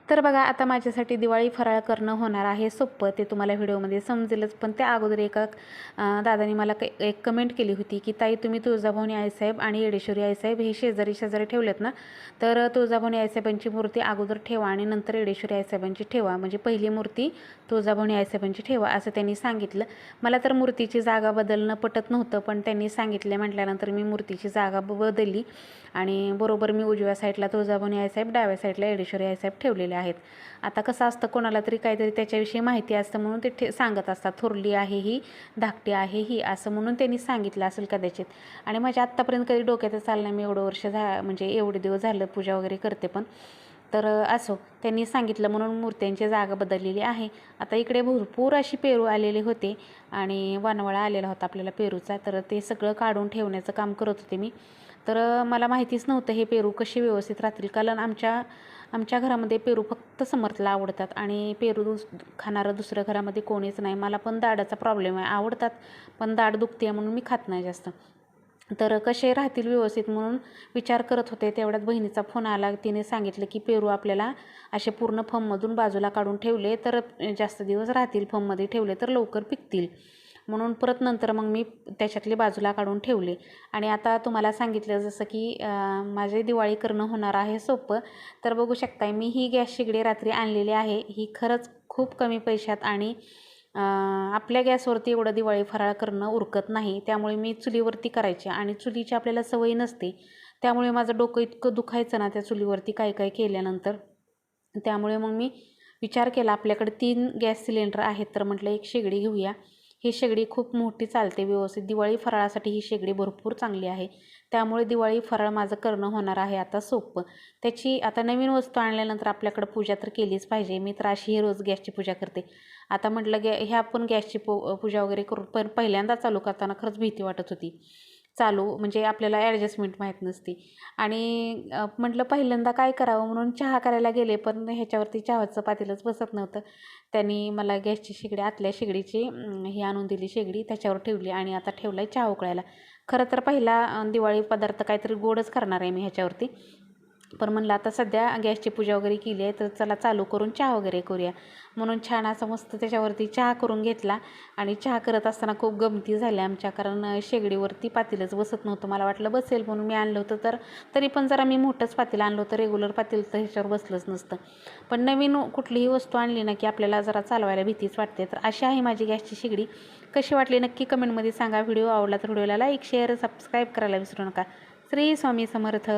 तर बघा आता माझ्यासाठी दिवाळी फराळ करणं होणार आहे सोपं, ते तुम्हाला व्हिडिओमध्ये समजेलच. पण त्या अगोदर एका दादानी मला एक कमेंट केली होती की ताई तुम्ही तुळजाभवानी आईसाहेब आणि येडेश्वरी आईसाहेब हे शेजारी शेजारी ठेवलेत ना, तर तुळजाभवानी आईसाहेबांची मूर्ती अगोदर ठेवा आणि नंतर येडेश्वरी आईसाहेबांची ठेवा, म्हणजे पहिली मूर्ती तुळजाभवानी आईसाहेबांची ठेवा असं त्यांनी सांगितलं. मला तर मूर्तीची जागा बदलणं पटत नव्हतं, पण त्यांनी सांगितलं म्हटल्यानंतर मी मूर्तीची जागा बदलली आणि बरोबर मी उजव्या साईडला तुळजाभवानी आईसाहेब, डाव्या साईडला येडेश्वरी आईसाहेब ठेवलेले आहेत. आता कसं असतं, कोणाला तरी काहीतरी त्याच्याविषयी माहिती असतं म्हणून ते सांगत असतात, थोरली आहे ही, धाकटी आहे ही, असं म्हणून त्यांनी सांगितलं असेल कदाचित. आणि माझ्या आत्तापर्यंत कधी डोक्यातच चाललं नाही, मी एवढं वर्ष म्हणजे एवढे दिवस झालं पूजा वगैरे करते पण. तर असो, त्यांनी सांगितलं म्हणून मूर्त्यांची जागा बदललेली आहे. आता इकडे भरपूर अशी पेरू आलेले होते आणि वानवळा आलेला होता आपल्याला पेरूचा, तर ते सगळं काढून ठेवण्याचं काम करत होते मी. तर मला माहितीच नव्हतं हे पेरू कसे व्यवस्थित राहतील, कारण आमच्या घरामध्ये पेरू फक्त समर्थला आवडतात आणि पेरू खाणारं दुसऱ्या घरामध्ये कोणीच नाही. मला पण दाढाचा प्रॉब्लेम आहे, आवडतात पण दाढ दुखते आहे म्हणून मी खात नाही जास्त. तर कसे राहतील व्यवस्थित म्हणून विचार करत होते, तेवढ्यात बहिणीचा फोन आला. तिने सांगितलं की पेरू आपल्याला असे पूर्ण फममधून बाजूला काढून ठेवले तर जास्त दिवस राहतील, फममध्ये ठेवले तर लवकर पिकतील, म्हणून परत नंतर मग मी त्याच्यातले बाजूला काढून ठेवले. आणि आता तुम्हाला सांगितलं जसं की माझे दिवाळी करणं होणार आहे सोपं. तर बघू शकताय मी ही गॅस शेगडी रात्री आणलेली आहे. ही खरंच खूप कमी पैशात आणि आपल्या गॅसवरती एवढं दिवाळी फराळ करणं उरकत नाही, त्यामुळे मी चुलीवरती करायचे आणि चुलीची आपल्याला सवय नसते, त्यामुळे माझं डोकं इतकं दुखायचं ना त्या चुलीवरती काय काय केल्यानंतर. त्यामुळे मग मी विचार केला, आपल्याकडे 3 गॅस सिलेंडर आहेत, तर म्हटलं एक शेगडी घेऊया. ही शेगडी खूप मोठी चालते व्यवस्थित, दिवाळी फराळासाठी ही शेगडी भरपूर चांगली आहे. त्यामुळे दिवाळी फराळ माझं करणं होणार आहे आता सोपं. त्याची आता नवीन वस्तू आणल्यानंतर आपल्याकडं पूजा तर केलीच पाहिजे. मी तर अशी ही रोज गॅसची पूजा करते. आता म्हटलं ह्या पण गॅसची पूजा वगैरे करून पण पहिल्यांदा चालू करताना खरंच भीती वाटत होती. चालू म्हणजे आपल्याला ॲडजस्टमेंट माहीत नसते आणि म्हटलं पहिल्यांदा काय करावं म्हणून चहा करायला गेले, पण ह्याच्यावरती चहाचं पातेलंच बसत नव्हतं. त्यांनी मला गॅसची शेगडी, आतल्या शेगडीची ही आणून दिली शेगडी, त्याच्यावर ठेवली आणि आता ठेवला आहे चहा उकळायला. खरं तर पहिला दिवाळी पदार्थ काहीतरी गोडच करणार आहे मी ह्याच्यावरती, पण म्हणलं आता सध्या गॅसची पूजा वगैरे केली आहे तर चला चालू करून चहा वगैरे करूया, म्हणून छान असं मस्त त्याच्यावरती चहा करून घेतला. आणि चहा करत असताना खूप गमती झाल्या आमच्या, कारण शेगडीवरती पातेलच बसत नव्हतं. मला वाटलं बसेल म्हणून मी आणलं होतं, तर तरी पण जरा मी मोठंच पातेलं आणलं होतं, रेग्युलर पातेल तर ह्याच्यावर बसलंच नसतं. पण नवीन कुठलीही वस्तू आणली ना की आपल्याला जरा चालवायला भीतीच वाटते. तर अशी आहे माझी गॅसची शेगडी. कशी वाटली नक्की कमेंटमध्ये सांगा. व्हिडिओ आवडला तर व्हिडिओला लाईक, शेअर, सबस्क्राईब करायला विसरू नका. श्री स्वामी समर्थ.